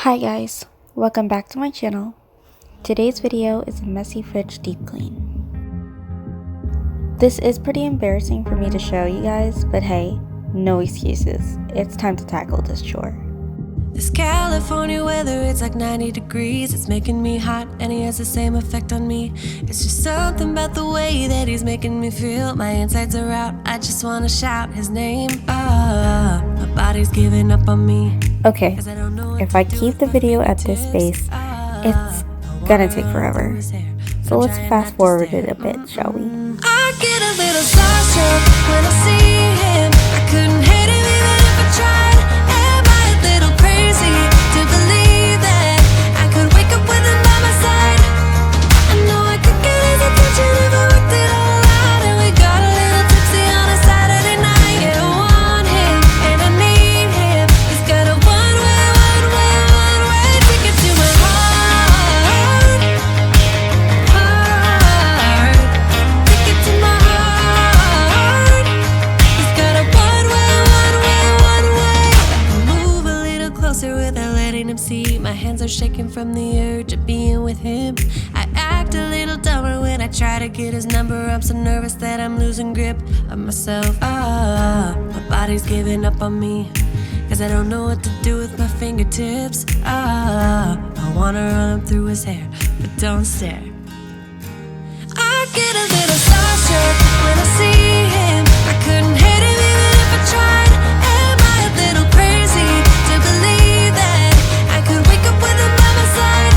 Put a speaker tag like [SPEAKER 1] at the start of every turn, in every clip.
[SPEAKER 1] Hi guys, welcome back to my channel. Today's video is a messy fridge deep clean. This is pretty embarrassing for me to show you guys, but hey, no excuses. It's time to tackle this chore.
[SPEAKER 2] This California weather, it's like 90 degrees. It's making me hot and he has the same effect on me. It's just something about the way that he's making me feel. My insides are out, I just wanna shout his name. My body's giving up on me.
[SPEAKER 1] Okay, if I keep the video at this pace, it's gonna take forever. So let's fast forward it a bit, shall we?
[SPEAKER 2] I get a little starstruck when I see him. I couldn't hate him even if I tried. Am I a little crazy to believe that I could wake up with him by my side? I know I could get his attention if I worked it all out. And we got a little tipsy on a Saturday night. Yeah, I want him and I need him. He's got a one-way ticket to my heart. Ticket to my heart. He's got a one-way. Move a little closer without letting him see. My hands are shaking from the urge of being with him. I act a little dumber when I try to get his number. I'm so nervous that I'm losing grip of myself. My body's giving up on me, 'cause I don't know what to do with my fingertips. I wanna run through his hair, but don't stare. I get a little starstruck when I see him. I couldn't hate him even if I tried. Am I a little crazy to believe that I could wake up with him by my side?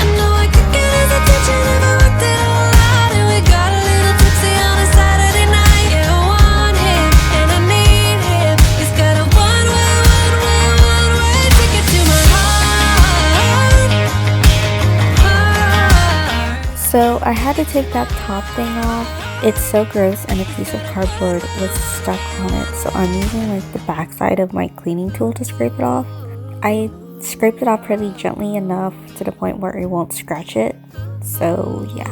[SPEAKER 2] I know I could get his attention if I worked it all out. And we got a little tipsy on a Saturday night. Yeah, I want him and I need him. He's got a one-way ticket to my heart.
[SPEAKER 1] So I had to take that top thing off. It's so gross and a piece of cardboard was stuck on it, so I'm using like the back side of my cleaning tool to scrape it off. I scraped it off pretty gently enough to the point where it won't scratch it, so yeah.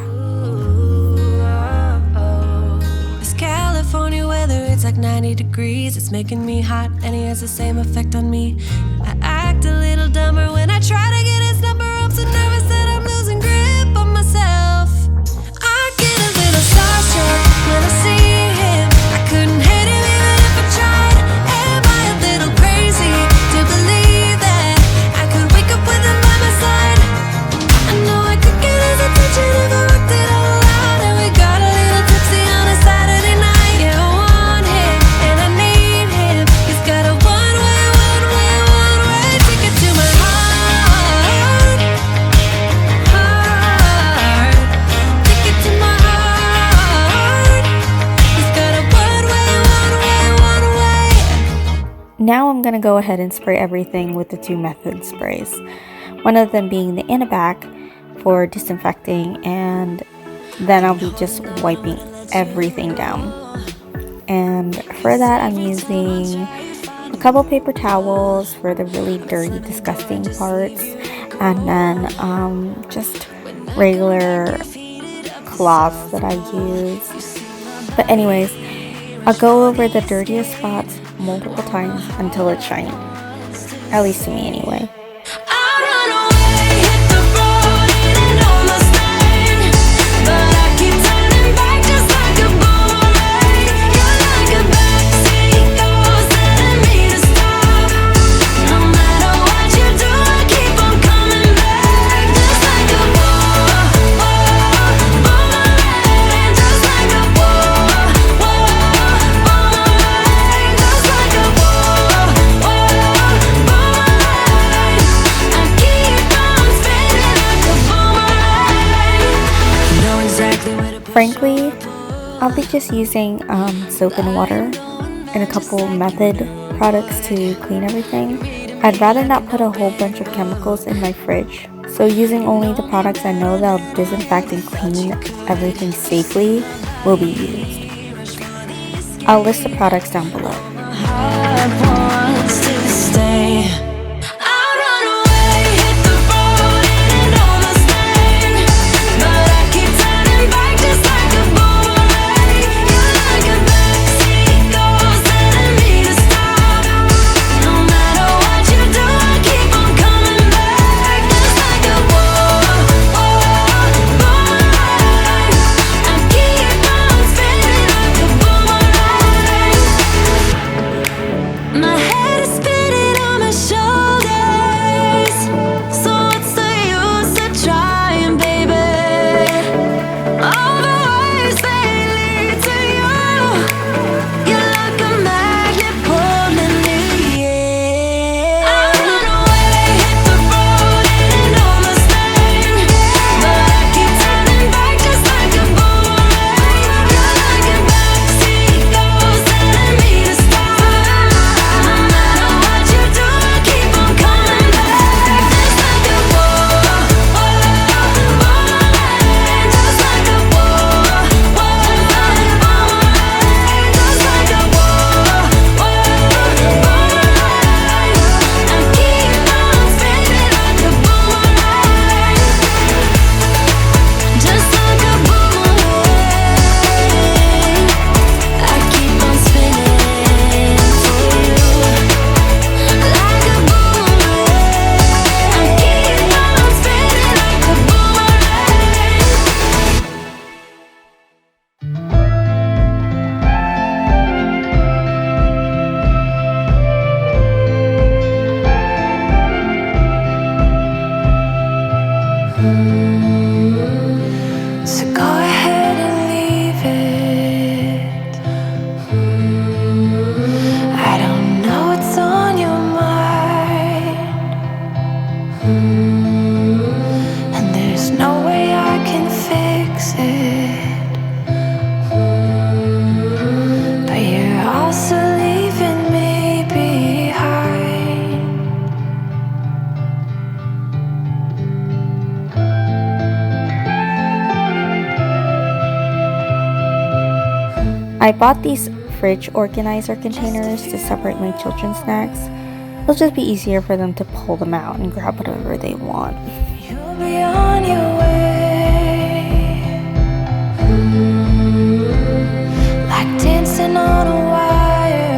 [SPEAKER 2] This California weather, it's like 90 degrees. It's making me hot and he has the same effect on me. I act a little dumber when I try to get his number. I'm so nervous that I'm losing grip on myself. I get a little starstruck when I see him. I couldn't hate him even if I tried. Am I a little crazy to believe that I could wake up with him by my side? I know I could get his attention if I worked it all out. And we got a little tipsy on a Saturday night. Yeah, I want him and I need him. He's got a one-way ticket to my heart. Ticket to my heart. He's got a one-way.
[SPEAKER 1] Now I'm gonna go ahead and spray everything with the two method sprays. One of them being the Antibac for disinfecting, and then I'll be just wiping everything down. And for that I'm using a couple paper towels for the really dirty, disgusting parts, and then just regular cloths that I use. But anyways, I'll go over the dirtiest spots multiple times until it's shiny. At least to me anyway. Frankly, I'll be just using soap and water and a couple method products to clean everything. I'd rather not put a whole bunch of chemicals in my fridge, so using only the products I know that'll disinfect and clean everything safely will be used. I'll list the products down below.
[SPEAKER 2] No matter what you do, I keep on coming And there's no way I can fix it, but you're also leaving me behind.
[SPEAKER 1] I bought these fridge organizer containers to separate my children's snacks. It'll just be easier for them to pull them out and grab whatever they want.
[SPEAKER 2] You'll be on your way, like dancing on a wire.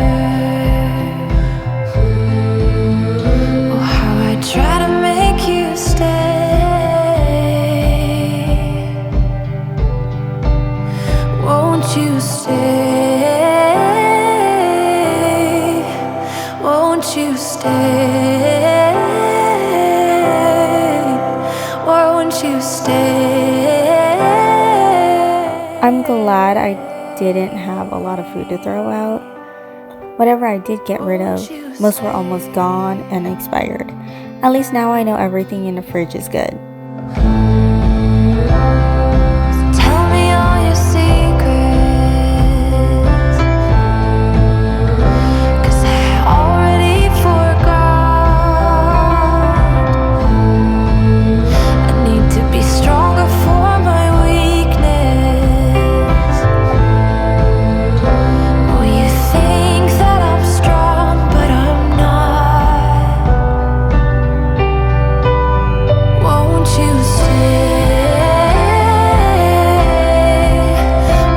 [SPEAKER 2] Oh, how I try to make you stay. Won't you stay? Won't you stay? Won't you stay?
[SPEAKER 1] I'm glad I didn't have a lot of food to throw out. Whatever I did get rid of, most were almost gone and expired. At least now I know everything in the fridge is good.
[SPEAKER 2] Tell me all your secrets, 'cause I already forgot. I need to be stronger for my weakness. Oh, you think that I'm strong, but I'm not. Won't you stay?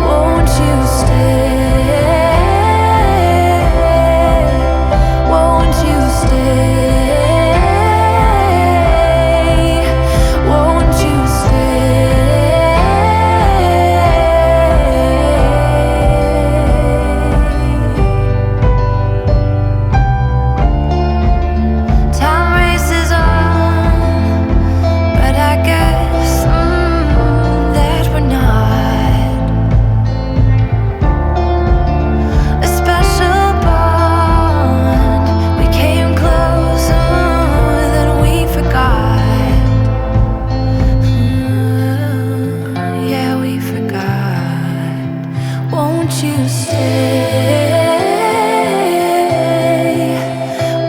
[SPEAKER 2] Won't you stay? Won't you stay? Won't you stay? Time races on, but I guess that we're not a special bond. We came closer than we forgot. Yeah, we forgot. Won't you stay?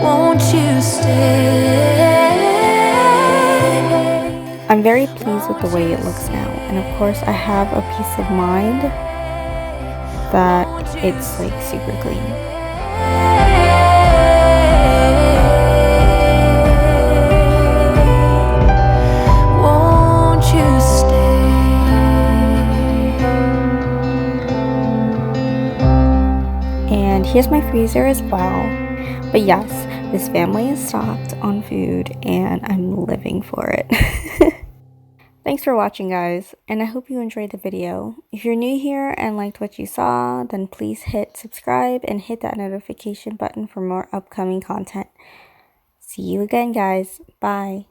[SPEAKER 2] Won't you stay?
[SPEAKER 1] I'm very pleased with the way it looks now, and of course I have a peace of mind that it's like super clean.
[SPEAKER 2] Won't you stay?
[SPEAKER 1] And here's my freezer as well. But yes, this family is stocked on food and I'm living for it. Thanks for watching, guys, and I hope you enjoyed the video. If you're new here and liked what you saw, then please hit subscribe and hit that notification button for more upcoming content. See you again, guys. Bye.